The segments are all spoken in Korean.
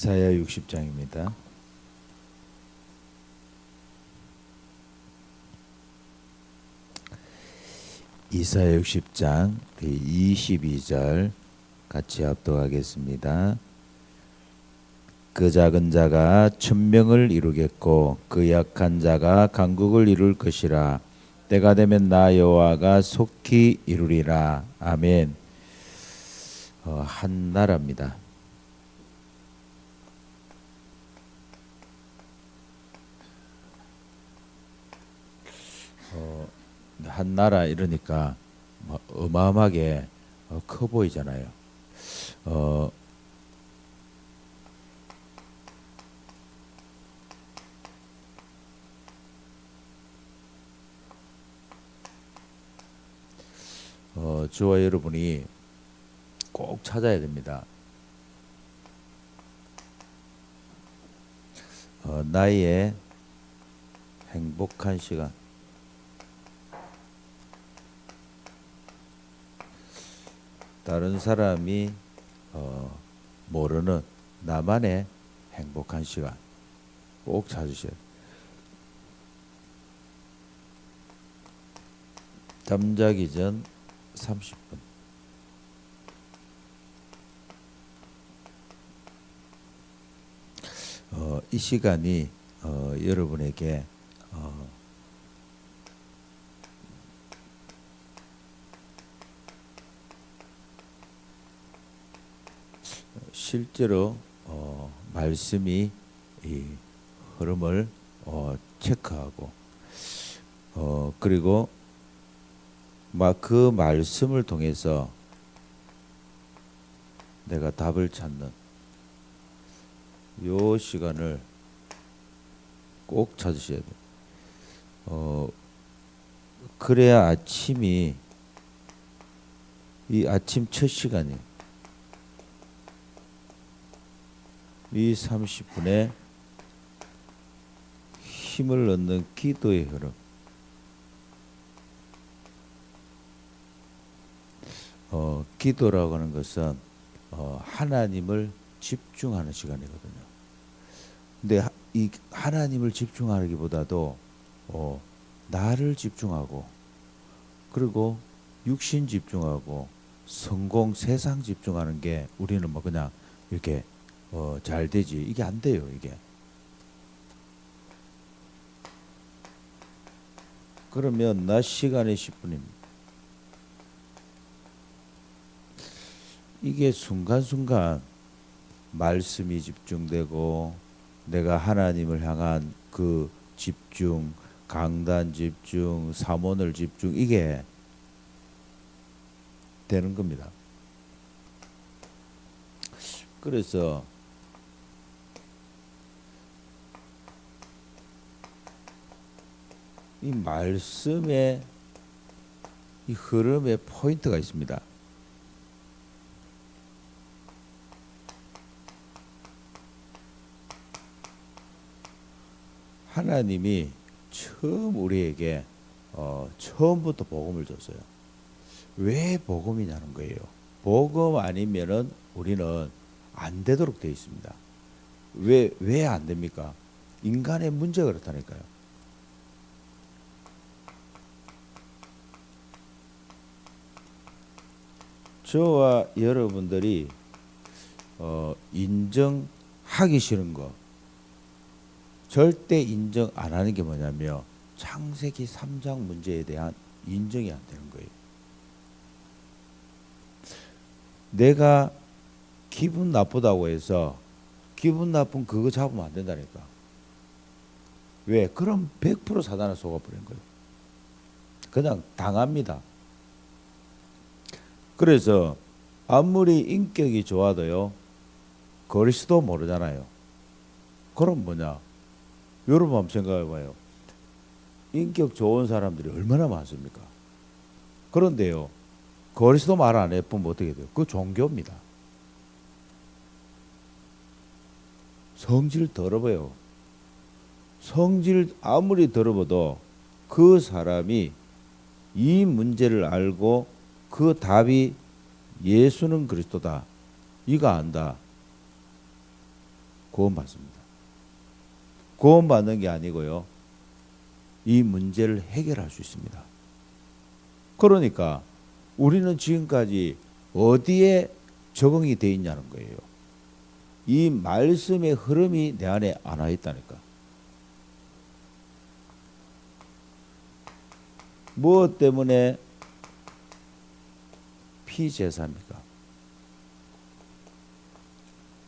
이사야 60장입니다. 이사야 60장 22절 같이 합독하겠습니다. 그 작은 자가 천명을 이루겠고 그 약한 자가 강국을 이룰 것이라. 때가 되면 나 여호와가 속히 이루리라. 아멘. 한 나라입니다. 한 나라 이러니까 어마어마하게 커 보이잖아요. 저와 여러분이 꼭 찾아야 됩니다. 나의 행복한 시간. 다른 사람이 모르는 나만의 행복한 시간 꼭 찾으셔야 돼요. 잠자기 전 30분. 이 시간이 여러분에게 실제로 말씀이 이 흐름을 체크하고 그리고 막 그 말씀을 통해서 내가 답을 찾는 요 시간을 꼭 찾으셔야 돼요. 그래야 아침이 이 아침 첫 시간이 이 30분에 힘을 얻는 기도의 흐름. 기도라고 하는 것은 하나님을 집중하는 시간이거든요. 근데 이 하나님을 집중하기보다도 나를 집중하고 그리고 육신 집중하고 성공 세상 집중하는 게 우리는 뭐 그냥 이렇게 잘 되지 이게 안 돼요. 이게 그러면 낮 시간에 10분입니다. 이게 순간순간 말씀이 집중되고 내가 하나님을 향한 그 집중, 강단 집중, 삼원을 집중 이게 되는 겁니다. 그래서 이 말씀의 이 흐름에 포인트가 있습니다. 하나님이 처음 우리에게 처음부터 복음을 줬어요. 왜 복음이냐는 거예요. 복음 아니면은 우리는 안 되도록 되어 있습니다. 왜 안 됩니까? 인간의 문제가 그렇다니까요. 저와 여러분들이 인정하기 싫은 거 절대 인정 안 하는 게 뭐냐면 창세기 3장 문제에 대한 인정이 안 되는 거예요. 내가 기분 나쁘다고 해서 기분 나쁜 그거 잡으면 안 된다니까. 왜? 그럼 100% 사단에 속아버린 거예요. 그냥 당합니다. 그래서 아무리 인격이 좋아도요 그리스도 모르잖아요. 그럼 뭐냐? 여러분 한번 생각해봐요. 인격 좋은 사람들이 얼마나 많습니까? 그런데요 그리스도 말 안 해보면 어떻게 돼요? 그거 종교입니다. 성질 더러워요. 성질 아무리 더러워도 그 사람이 이 문제를 알고 그 답이 예수는 그리스도다 이거 안다. 구원받습니다. 구원받는 게 아니고요. 이 문제를 해결할 수 있습니다. 그러니까 우리는 지금까지 어디에 적응이 되어 있냐는 거예요. 이 말씀의 흐름이 내 안에 안 와 있다니까. 무엇 때문에 피제사입니까?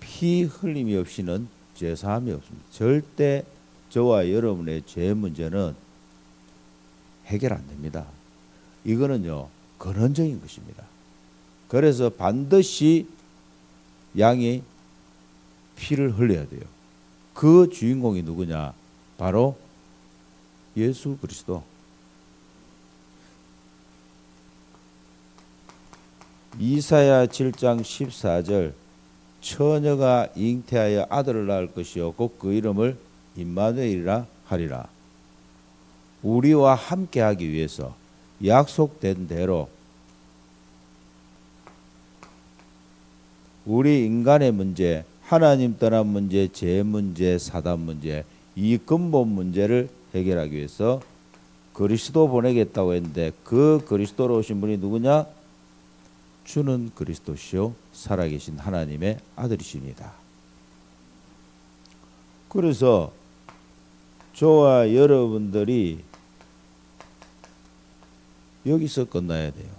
피 흘림이 없이는 제사함이 없습니다. 절대 저와 여러분의 죄 문제는 해결 안 됩니다. 이거는요, 근원적인 것입니다. 그래서 반드시 양이 피를 흘려야 돼요. 그 주인공이 누구냐? 바로 예수 그리스도. 이사야 7장 14절 처녀가 잉태하여 아들을 낳을 것이요 곧 그 이름을 임마누엘이라 하리라. 우리와 함께하기 위해서 약속된 대로 우리 인간의 문제, 하나님 떠난 문제, 죄 문제, 사단 문제, 이 근본 문제를 해결하기 위해서 그리스도 보내겠다고 했는데 그 그리스도로 오신 분이 누구냐? 주는 그리스도시요 살아계신 하나님의 아들이십니다. 그래서 저와 여러분들이 여기서 끝나야 돼요.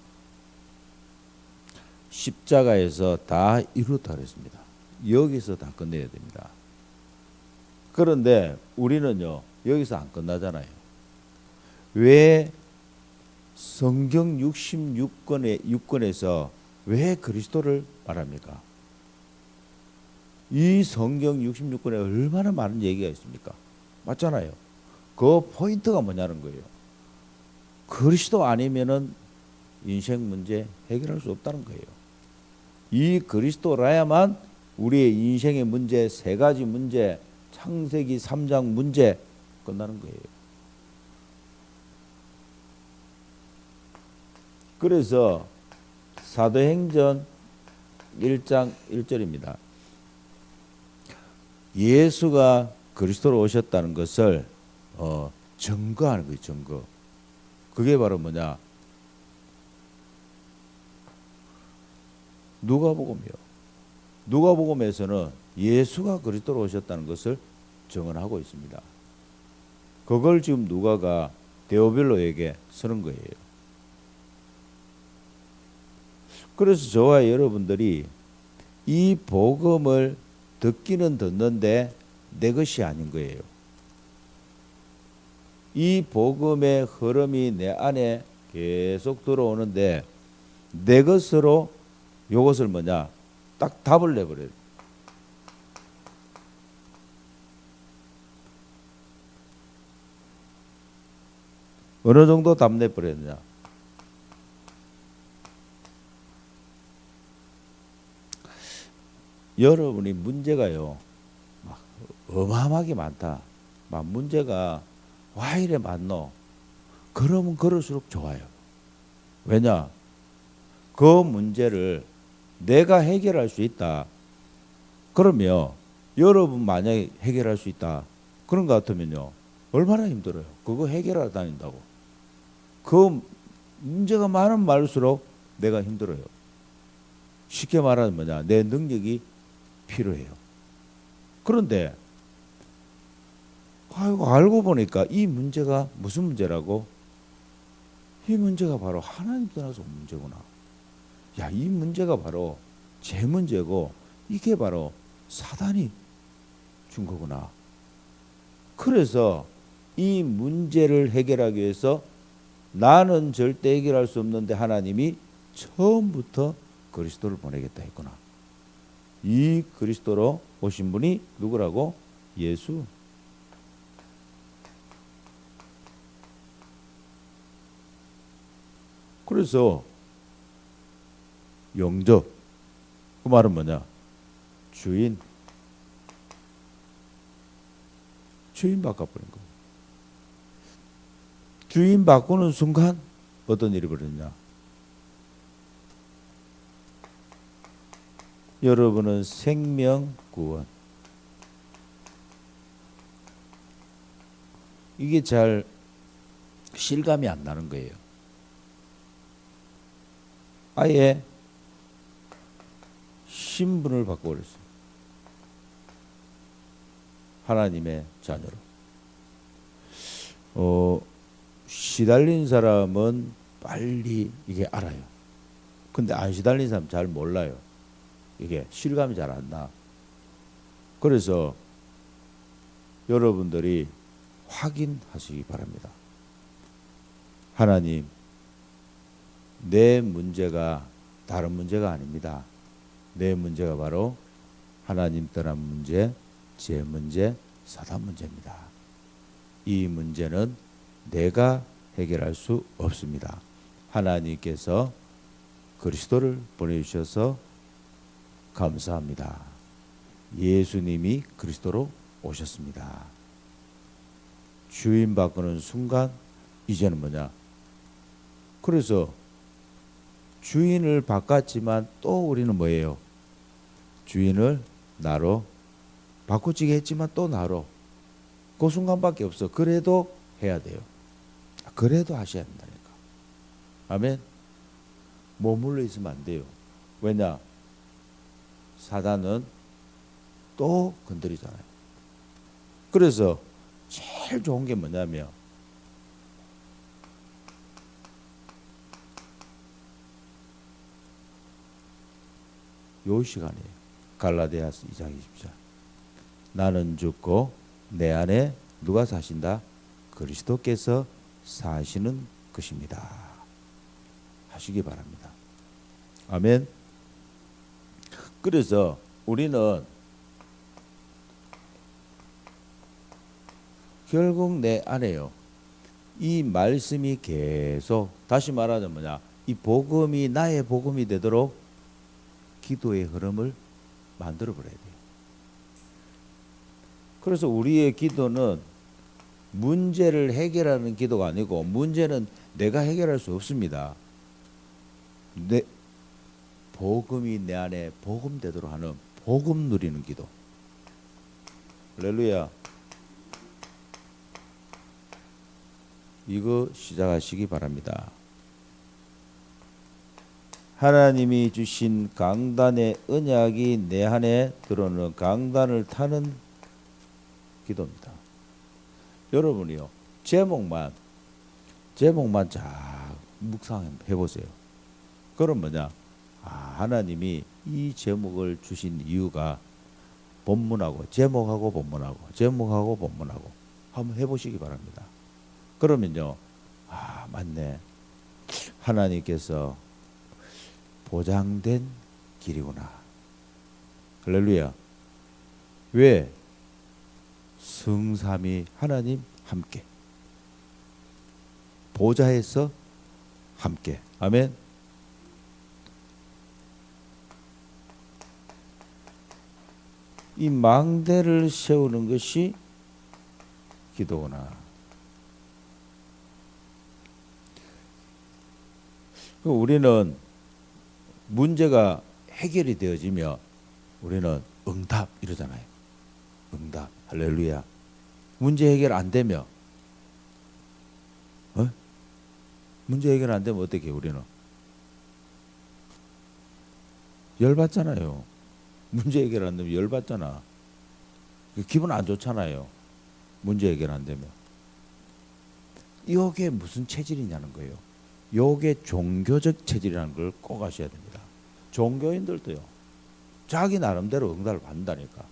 십자가에서 다 이루었다 그랬습니다. 여기서 다 끝내야 됩니다. 그런데 우리는요, 여기서 안 끝나잖아요. 왜 성경 66권에서 왜 그리스도를 말합니까? 이 성경 66권에 얼마나 많은 얘기가 있습니까? 맞잖아요. 그 포인트가 뭐냐는 거예요. 그리스도 아니면은 인생 문제 해결할 수 없다는 거예요. 이 그리스도라야만 우리의 인생의 문제, 세 가지 문제, 창세기 3장 문제 끝나는 거예요. 그래서 사도행전 1장 1절입니다. 예수가 그리스도로 오셨다는 것을 증거하는 거예요. 증거. 그게 바로 뭐냐? 누가복음이요. 누가복음에서는 예수가 그리스도로 오셨다는 것을 증언하고 있습니다. 그걸 지금 누가가 데오빌로에게 쓰는 거예요. 그래서 저와 여러분들이 이 복음을 듣기는 듣는데 내 것이 아닌 거예요. 이 복음의 흐름이 내 안에 계속 들어오는데 내 것으로 이것을 뭐냐? 딱 답을 내버려요. 어느 정도 답 내버렸냐? 여러분이 문제가요, 막 어마어마하게 많다. 막 문제가 와 이래 많노? 그러면 그럴수록 좋아요. 왜냐? 그 문제를 내가 해결할 수 있다. 그러면 여러분 만약에 해결할 수 있다. 그런 것 같으면요, 얼마나 힘들어요. 그거 해결하러 다닌다고. 그 문제가 많으면 많을수록 내가 힘들어요. 쉽게 말하면 뭐냐? 내 능력이 필요해요. 그런데 알고 보니까 이 문제가 무슨 문제라고? 이 문제가 바로 하나님 떠나서 온 문제구나. 야, 이 문제가 바로 제 문제고 이게 바로 사단이 준 거구나. 그래서 이 문제를 해결하기 위해서 나는 절대 해결할 수 없는데 하나님이 처음부터 그리스도를 보내겠다 했구나. 이 그리스도로 오신 분이 누구라고? 예수. 그래서 영접, 그 말은 뭐냐? 주인 바꿔버린 거예요. 주인 바꾸는 순간 어떤 일이 벌어졌냐? 여러분은 생명 구원, 이게 잘 실감이 안 나는 거예요. 아예 신분을 바꿔버렸어요. 하나님의 자녀로. 시달린 사람은 빨리 이게 알아요. 근데 안 시달린 사람 잘 몰라요. 이게 실감이 잘 안 나. 그래서 여러분들이 확인하시기 바랍니다. 하나님, 내 문제가 다른 문제가 아닙니다. 내 문제가 바로 하나님 떠난 문제, 제 문제, 사단 문제입니다. 이 문제는 내가 해결할 수 없습니다. 하나님께서 그리스도를 보내주셔서 감사합니다. 예수님이 그리스도로 오셨습니다. 주인 바꾸는 순간 이제는 뭐냐? 그래서 주인을 바꿨지만 또 우리는 뭐예요? 주인을 나로 바꾸지게 했지만 또 나로. 그 순간밖에 없어. 그래도 해야 돼요. 그래도 하셔야 된다니까. 아멘. 머물러 있으면 안 돼요. 왜냐? 사단은 또 건드리잖아요. 그래서 제일 좋은 게 뭐냐면 요 시간이에요. 갈라디아서 2장 20절. 나는 죽고 내 안에 누가 사신다? 그리스도께서 사시는 것입니다. 하시기 바랍니다. 아멘. 그래서 우리는 결국 내 안에요. 이 말씀이 계속 다시 말하자면 뭐냐? 이 복음이 나의 복음이 되도록 기도의 흐름을 만들어 버려야 돼요. 그래서 우리의 기도는 문제를 해결하는 기도가 아니고 문제는 내가 해결할 수 없습니다. 내 복음이 내 안에 복음 되도록 하는 복음 누리는 기도. 할렐루야. 이거 시작하시기 바랍니다. 하나님이 주신 강단의 언약이 내 안에 들어오는 강단을 타는 기도입니다. 여러분이요, 제목만 잘 묵상해 보세요. 그럼 뭐냐? 하나님이 이 제목을 주신 이유가 본문하고 제목하고 본문하고 한번 해보시기 바랍니다. 그러면요, 맞네. 하나님께서 보장된 길이구나. 할렐루야. 왜? 성삼위 하나님 함께. 보좌에서 함께. 아멘. 이 망대를 세우는 것이 기도구나. 우리는 문제가 해결이 되어지며 우리는 응답 이러잖아요. 응답. 할렐루야. 문제 해결 안 되면 문제 해결 안 되면 어떻게 해요? 우리는 열받잖아요. 문제 해결 안 되면 열받잖아. 기분 안 좋잖아요. 문제 해결 안 되면. 이게 무슨 체질이냐는 거예요. 이게 종교적 체질이라는 걸 꼭 아셔야 됩니다. 종교인들도요, 자기 나름대로 응답을 받는다니까.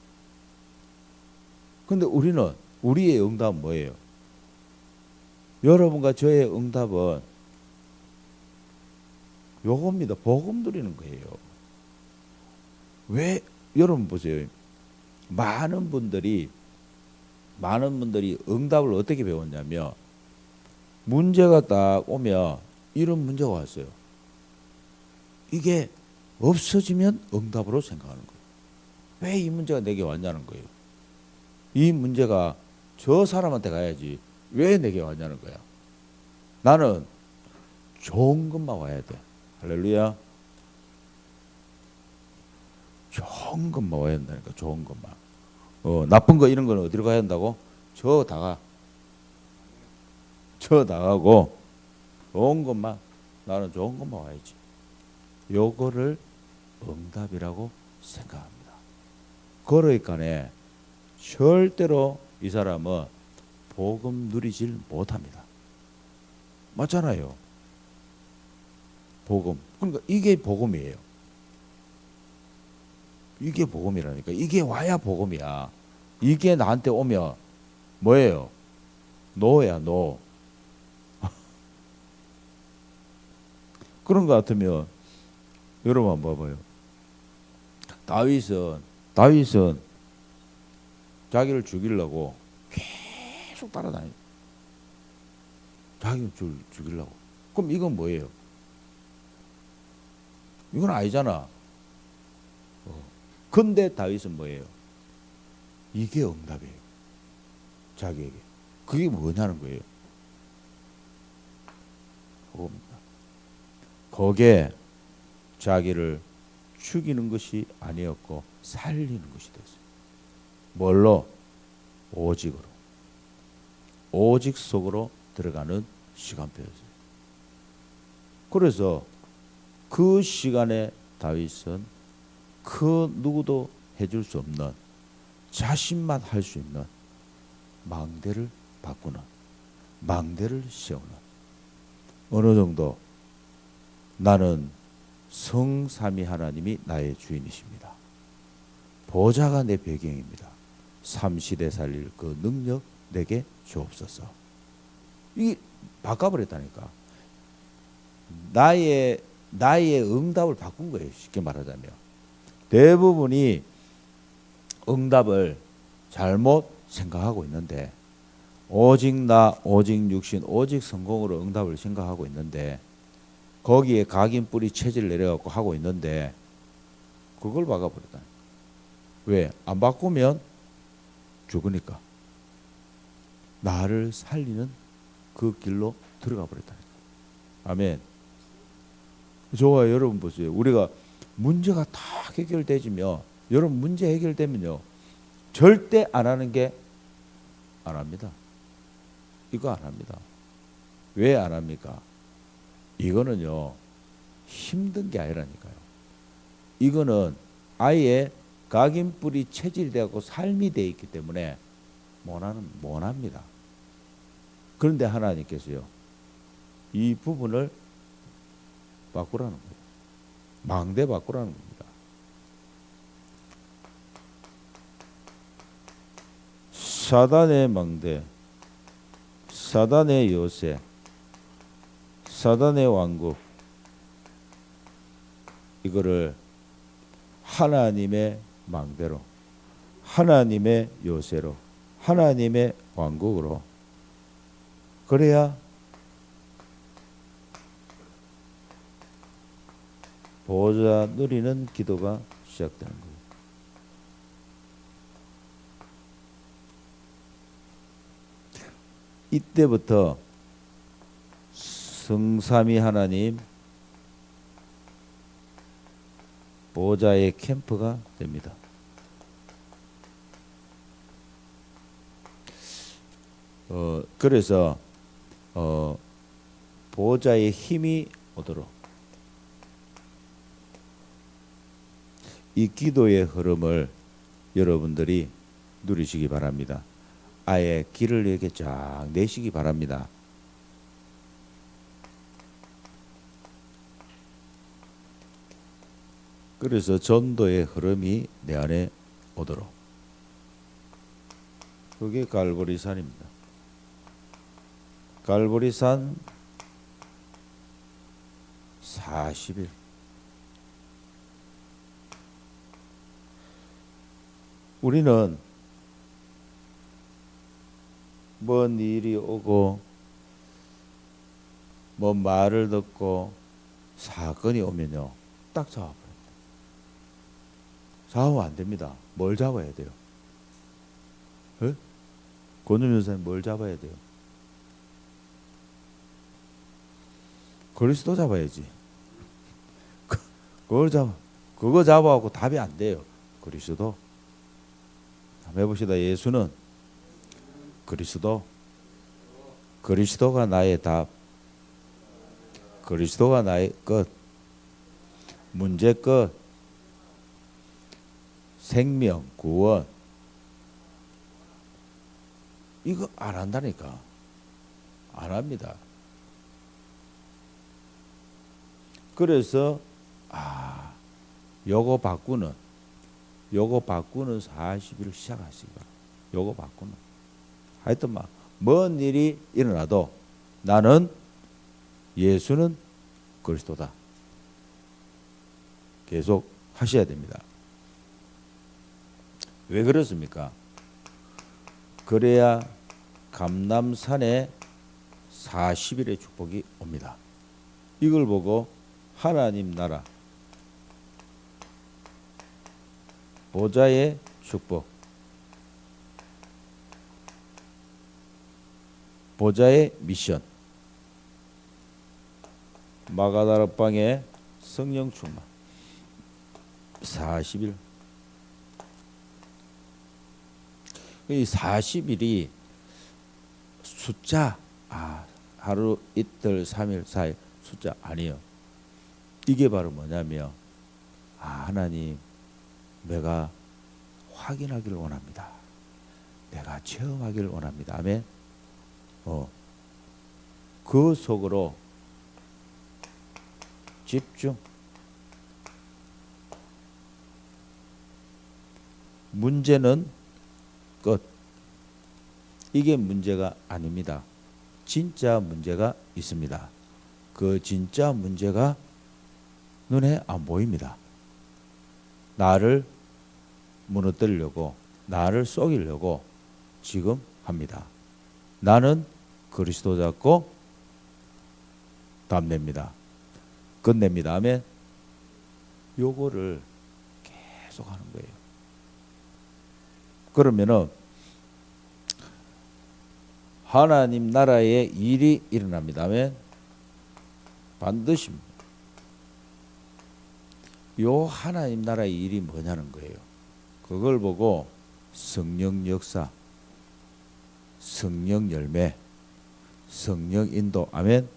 근데 우리는, 우리의 응답은 뭐예요? 여러분과 저의 응답은 요겁니다. 복음 드리는 거예요. 왜? 여러분 보세요. 많은 분들이 응답을 어떻게 배웠냐면, 문제가 딱 오면 이런 문제가 왔어요. 이게 없어지면 응답으로 생각하는 거예요. 왜 이 문제가 내게 왔냐는 거예요. 이 문제가 저 사람한테 가야지 왜 내게 왔냐는 거야. 나는 좋은 것만 와야 돼. 할렐루야. 좋은 것만 와야 한다니까. 좋은 것만. 나쁜 거 이런 거는 어디로 가야 한다고? 저 다가. 더 나가고 좋은 것만 나는 좋은 것만 와야지. 요거를 응답이라고 생각합니다. 그러니까네 절대로 이 사람은 복음 누리질 못합니다. 맞잖아요. 복음. 그러니까 이게 복음이에요. 이게 복음이라니까. 이게 와야 복음이야. 이게 나한테 오면 뭐예요? 노야, 노. 그런 것 같으면 여러분 한번 봐봐요. 다윗은 자기를 죽이려고 계속 따라다녀요. 자기를 죽이려고. 그럼 이건 뭐예요? 이건 아니잖아. 근데 다윗은 뭐예요? 이게 응답이에요. 자기에게. 그게 뭐냐는 거예요. 그겁니다. 거기에 자기를 죽이는 것이 아니었고 살리는 것이 됐어요. 뭘로? 오직으로. 오직 속으로 들어가는 시간표였어요. 그래서 그 시간에 다윗은 그 누구도 해줄 수 없는 자신만 할 수 있는 망대를 바꾸는, 망대를 세우는, 어느 정도 나는 성삼위 하나님이 나의 주인이십니다. 보좌가 내 배경입니다. 삼시대 살릴 그 능력 내게 주옵소서. 이게 바꿔버렸다니까. 나의 응답을 바꾼 거예요. 쉽게 말하자면. 대부분이 응답을 잘못 생각하고 있는데, 오직 나, 오직 육신, 오직 성공으로 응답을 생각하고 있는데, 거기에 각인 뿌리 체질 내려갖고 하고 있는데, 그걸 바꿔버렸다. 왜? 안 바꾸면 죽으니까. 나를 살리는 그 길로 들어가 버렸다. 아멘. 좋아요. 여러분 보세요. 우리가 문제가 다 해결되지며, 여러분 문제 해결되면요, 절대 안 하는 게 안 합니다. 이거 안 합니다. 왜 안 합니까? 이거는요, 힘든 게 아니라니까요. 이거는 아예 각인뿌리 체질이 되고 삶이 되어 있기 때문에 못 합니다. 그런데 하나님께서요, 이 부분을 바꾸라는 거예요. 망대 바꾸라는 겁니다. 사단의 망대, 사단의 요새, 사단의 왕국, 이거를 하나님의 망대로, 하나님의 요새로, 하나님의 왕국으로, 그래야 보좌 누리는 기도가 시작되는 거예요. 이때부터 성삼위 하나님 보좌의 캠프가 됩니다. 그래서 보좌의 힘이 오도록 이 기도의 흐름을 여러분들이 누리시기 바랍니다. 아예 길을 이렇게 쫙 내시기 바랍니다. 그래서 전도의 흐름이 내 안에 오도록. 그게 갈보리산입니다. 갈보리산 40일. 우리는 뭔 일이 오고 뭐 말을 듣고 사건이 오면요, 딱 잡아버립니다. 잡으면 안 됩니다. 뭘 잡아야 돼요? 권윤 여사님 뭘 잡아야 돼요? 그리스도 잡아야지. 그거 잡아갖고 답이 안 돼요. 그리스도. 한번 해봅시다. 예수는 그리스도. 그리스도가 나의 답. 그리스도가 나의 끝. 문제 끝. 생명, 구원. 이거 안 한다니까. 안 합니다. 그래서 요거 바꾸는 40일을 시작하시기 바랍니다. 요거 바꾸는. 하여튼 먼 일이 일어나도 나는 예수는 그리스도다. 계속 하셔야 됩니다. 왜 그렇습니까? 그래야 감람산에 40일의 축복이 옵니다. 이걸 보고 하나님 나라 보좌의 축복, 보좌의 미션, 마가다라 방에 성령 충만 40일. 이 40일이 숫자 하루, 이틀, 3일, 4일 숫자 아니에요. 이게 바로 뭐냐면 하나님 내가 확인하기를 원합니다. 내가 체험하기를 원합니다. 아멘. 그 속으로 집중. 문제는 끝. 이게 문제가 아닙니다. 진짜 문제가 있습니다. 그 진짜 문제가 눈에 안 보입니다. 나를 무너뜨리려고, 나를 속이려고 지금 합니다. 나는 그리스도 잡고 답냅니다. 끝냅니다. 아멘. 요거를 계속 하는 거예요. 그러면은 하나님 나라의 일이 일어납니다. 아멘. 반드시 요 하나님 나라의 일이 뭐냐는 거예요. 그걸 보고 성령 역사, 성령 열매, 성령 인도. 아멘.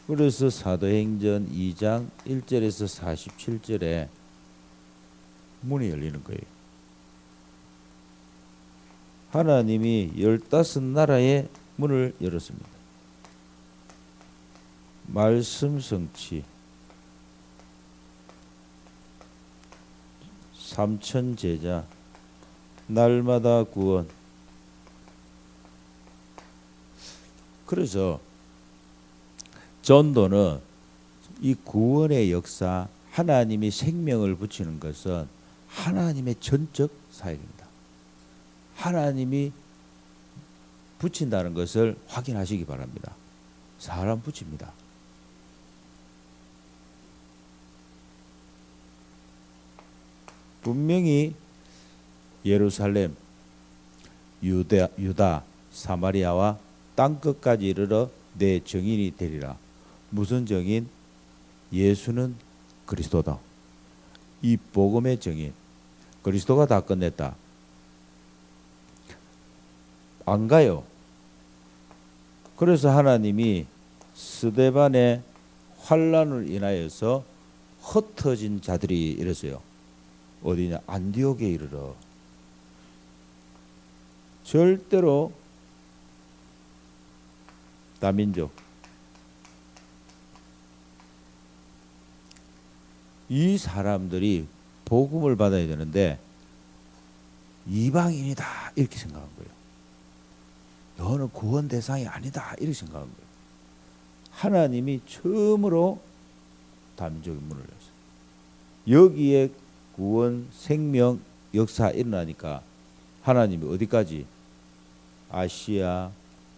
그래서 사도행전 2장 1절에서 47절에 문이 열리는 거예요. 하나님이 15나라의 문을 열었습니다. 말씀 성취, 3천 제자, 날마다 구원. 그래서 전도는 이 구원의 역사, 하나님이 생명을 붙이는 것은 하나님의 전적 사역입니다. 하나님이 붙인다는 것을 확인하시기 바랍니다. 사람 붙입니다. 분명히 예루살렘, 유다, 사마리아와 땅끝까지 이르러 내 증인이 되리라. 무슨 증인? 예수는 그리스도다. 이 복음의 증인. 그리스도가 다 끝냈다. 안 가요. 그래서 하나님이 스데반의 환란을 인하여서 흩어진 자들이 이랬어요. 어디냐? 안디옥에 이르러. 절대로 다민족, 이 사람들이 복음을 받아야 되는데 이방인이다 이렇게 생각한 거예요. 너는 구원 대상이 아니다 이렇게 생각한 거예요. 하나님이 처음으로 다민족의 문을 열었어요. 여기에 구원, 생명, 역사 일어나니까 하나님이 어디까지? 아시아,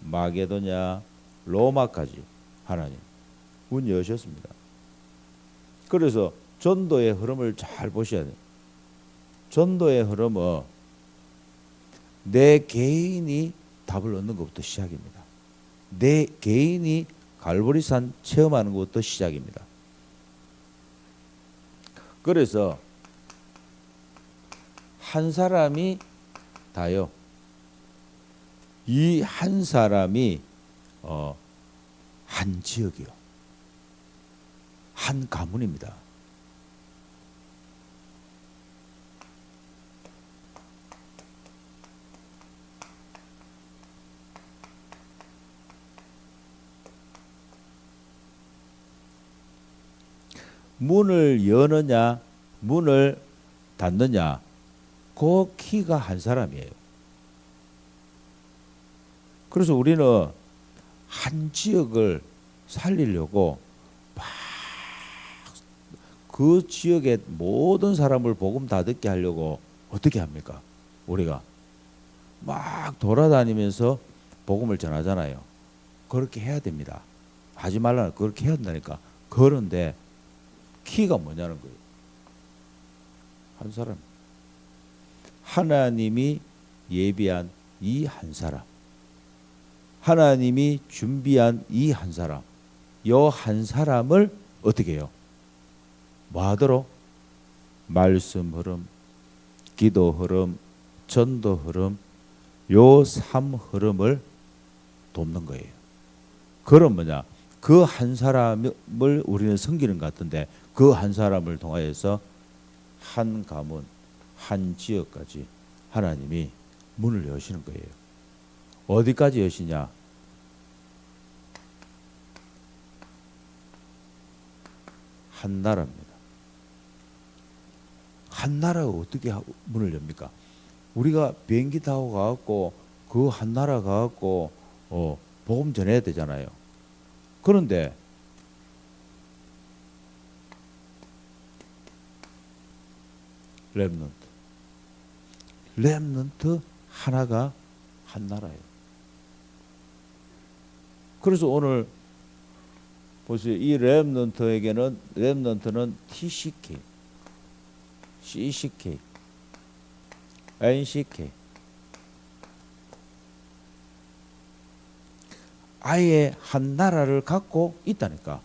마게도냐, 로마까지 하나님 문 여셨습니다. 그래서 전도의 흐름을 잘 보셔야 돼요. 전도의 흐름은 내 개인이 답을 얻는 것부터 시작입니다. 내 개인이 갈보리산 체험하는 것부터 시작입니다. 그래서 한 사람이 다요. 이 한 사람이 한 지역이요. 한 가문입니다. 문을 여느냐 문을 닫느냐 그 키가 한 사람이에요. 그래서 우리는 한 지역을 살리려고 막 그 지역의 모든 사람을 복음 다 듣게 하려고 어떻게 합니까? 우리가 막 돌아다니면서 복음을 전하잖아요. 그렇게 해야 됩니다. 하지 말라는 그렇게 해야 한다니까. 그런데 키가 뭐냐는 거예요. 한 사람. 하나님이 예비한 이 한 사람. 하나님이 준비한 이 한 사람. 요 한 사람을 어떻게 해요? 뭐 하도록? 말씀 흐름, 기도 흐름, 전도 흐름, 요 3 흐름을 돕는 거예요. 그럼 뭐냐? 그 한 사람을 우리는 섬기는 것 같은데 그 한 사람을 통하여서 한 가문, 한 지역까지 하나님이 문을 여시는 거예요. 어디까지 여시냐? 한 나라입니다. 한 나라가 어떻게 문을 엽니까? 우리가 비행기 타고 가갖고 그 한 나라 가갖고 복음 전해야 되잖아요. 그런데 렘넌트 하나가 한 나라예요. 그래서 오늘 보세요. 이 렘넌트는 TCK, CCK, NCK 아예 한 나라를 갖고 있다니까.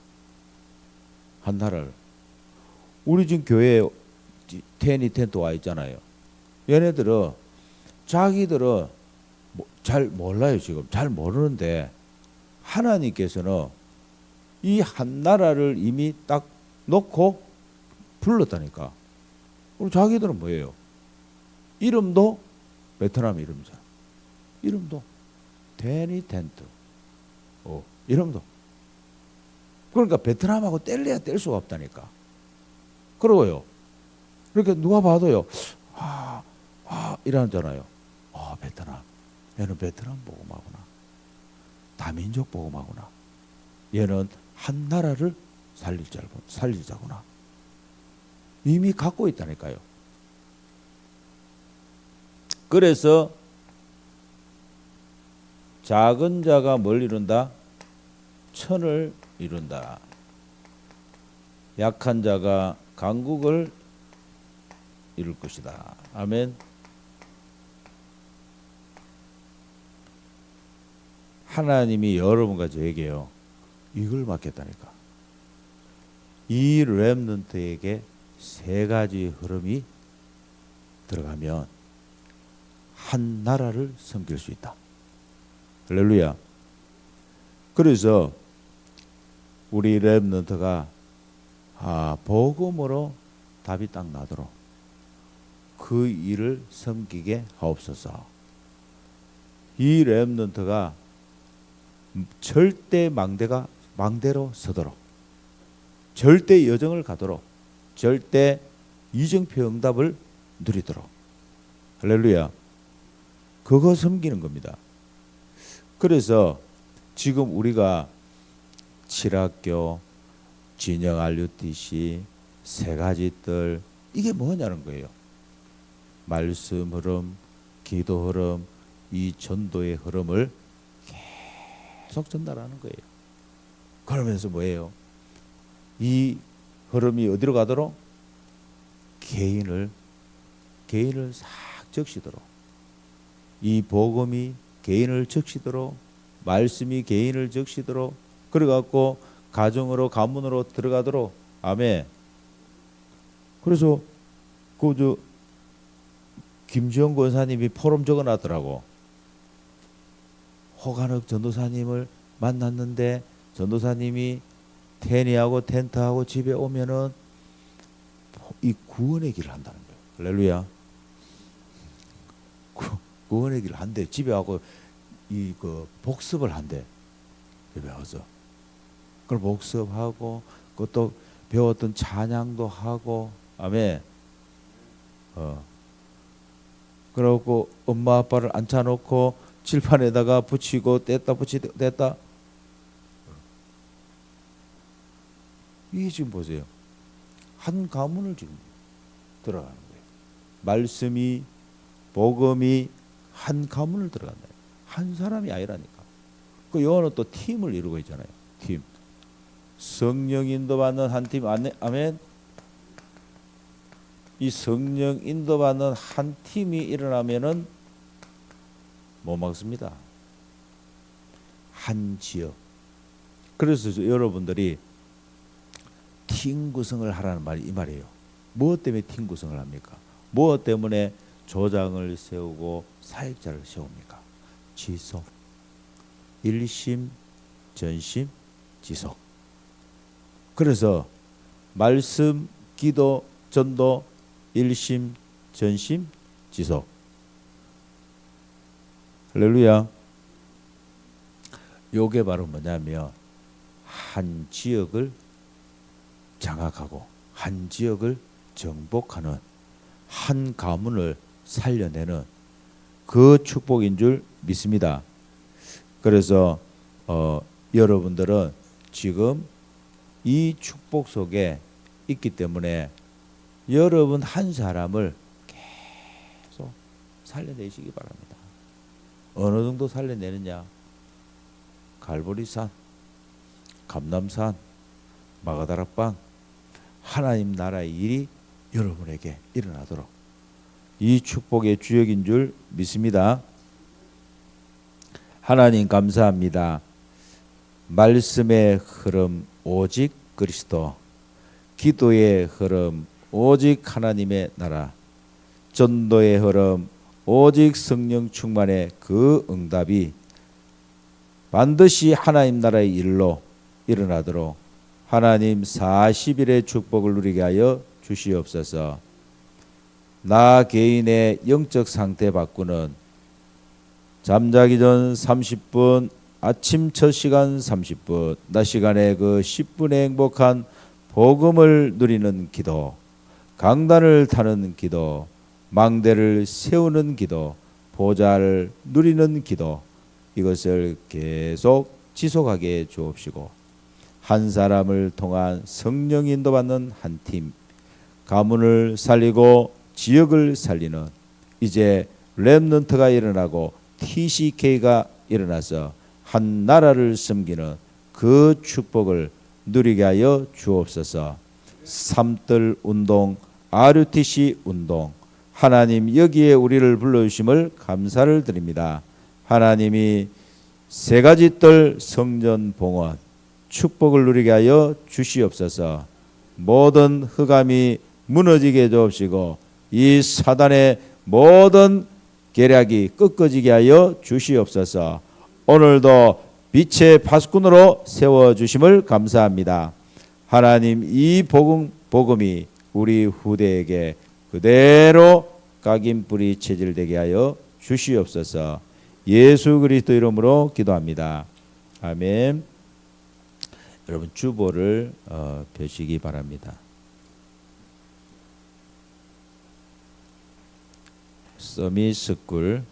한 나라를. 우리 지금 교회에 텐트 와 있잖아요. 얘네들은 자기들은 잘 몰라요. 지금 잘 모르는데 하나님께서는 이 한 나라를 이미 딱 놓고 불렀다니까. 그럼 자기들은 뭐예요? 이름도 베트남 이름이잖아. 이름도 텐트. 이름도. 그러니까 베트남하고 뗄래야 뗄 수가 없다니까. 그러고요. 그러니까 누가 봐도요. 이러잖아요. 베트남. 얘는 베트남 복음하구나. 다민족 복음하구나. 얘는 한 나라를 살리자구나. 이미 갖고 있다니까요. 그래서 작은 자가 뭘 이룬다? 천을 이룬다. 약한 자가 강국을 이룰 것이다. 아멘. 하나님이 여러분과 저에게요. 이걸 맡겼다니까. 이 렘넌트에게 3가지 흐름이 들어가면 한 나라를 섬길 수 있다. 할렐루야. 그래서 우리 렘넌트가 복음으로 답이 딱 나도록 그 일을 섬기게 하옵소서. 이 렘넌트가 절대 망대로 서도록, 절대 여정을 가도록, 절대 이정표 응답을 누리도록. 할렐루야. 그거 섬기는 겁니다. 그래서 지금 우리가 7학교, 진영 RUTC, 3가지 뜰 이게 뭐냐는 거예요. 말씀 흐름, 기도 흐름, 이 전도의 흐름을 계속 전달하는 거예요. 그러면서 뭐예요? 이 흐름이 어디로 가도록? 개인을 싹 적시도록, 이 복음이 개인을 적시도록, 말씀이 개인을 적시도록, 그래갖고 가정으로 가문으로 들어가도록. 아멘. 그래서 김지영 권사님이 포럼 적어놨더라고. 호간욱 전도사님을 만났는데 전도사님이 테니하고 텐트하고 집에 오면은 이 구원의 길을 한다는 거예요. 할렐루야. 구원의 길을 한대. 집에 하고 이 그 복습을 한대. 집에 와서 그걸 복습하고 그것도 배웠던 찬양도 하고 아멘. 그러고 엄마 아빠를 앉혀놓고 칠판에다가 붙이고 뗐다 붙이고 뗐다. 이게 지금 보세요. 한 가문을 지금 들어가는 거예요. 말씀이 복음이 한 가문을 들어간다. 한 사람이 아니라니까. 그 요한은 또 팀을 이루고 있잖아요. 팀. 성령 인도받는 한 팀. 아멘. 이 성령 인도받는 한 팀이 일어나면은 못 막습니다. 한 지역. 그래서 여러분들이 팀 구성을 하라는 말이 이 말이에요. 무엇 때문에 팀 구성을 합니까? 무엇 때문에 조장을 세우고 사역자를 세웁니까? 지속, 일심, 전심, 지속. 그래서 말씀, 기도, 전도, 일심, 전심, 지속. 할렐루야. 요게 바로 뭐냐면 한 지역을 장악하고 한 지역을 정복하는 한 가문을 살려내는 그 축복인 줄 믿습니다. 그래서 여러분들은 지금 이 축복 속에 있기 때문에 여러분 한 사람을 계속 살려내시기 바랍니다. 어느 정도 살려내느냐? 갈보리산, 감람산, 마가다락방 하나님 나라의 일이 여러분에게 일어나도록 이 축복의 주역인 줄 믿습니다. 하나님 감사합니다. 말씀의 흐름 오직 그리스도, 기도의 흐름 오직 하나님의 나라, 전도의 흐름 오직 성령 충만의 그 응답이 반드시 하나님 나라의 일로 일어나도록 하나님 40일의 축복을 누리게 하여 주시옵소서. 나 개인의 영적 상태 바꾸는 잠자기 전 30분, 아침 첫 시간 30분, 낮 시간에 그 10분의 행복한 복음을 누리는 기도, 강단을 타는 기도, 망대를 세우는 기도, 보좌를 누리는 기도, 이것을 계속 지속하게 해 주옵시고 한 사람을 통한 성령 인도받는 한 팀, 가문을 살리고 지역을 살리는 이제 렘넌트가 일어나고 TCK가 일어나서 한 나라를 섬기는 그 축복을 누리게 하여 주옵소서. 삼들 운동, RUTC 운동, 하나님 여기에 우리를 불러주심을 감사를 드립니다. 하나님이 세 가지 뜰 성전 봉헌 축복을 누리게 하여 주시옵소서. 모든 흑암이 무너지게 해 주옵시고 이 사단의 모든 계략이 꺾어지게 하여 주시옵소서. 오늘도 빛의 파수꾼으로 세워주심을 감사합니다. 하나님 이 복음이 우리 후대에게 그대로 각인뿌리 체질되게 하여 주시옵소서. 예수 그리스도 이름으로 기도합니다. 아멘. 여러분 주보를 펴시기 바랍니다. 서밋스쿨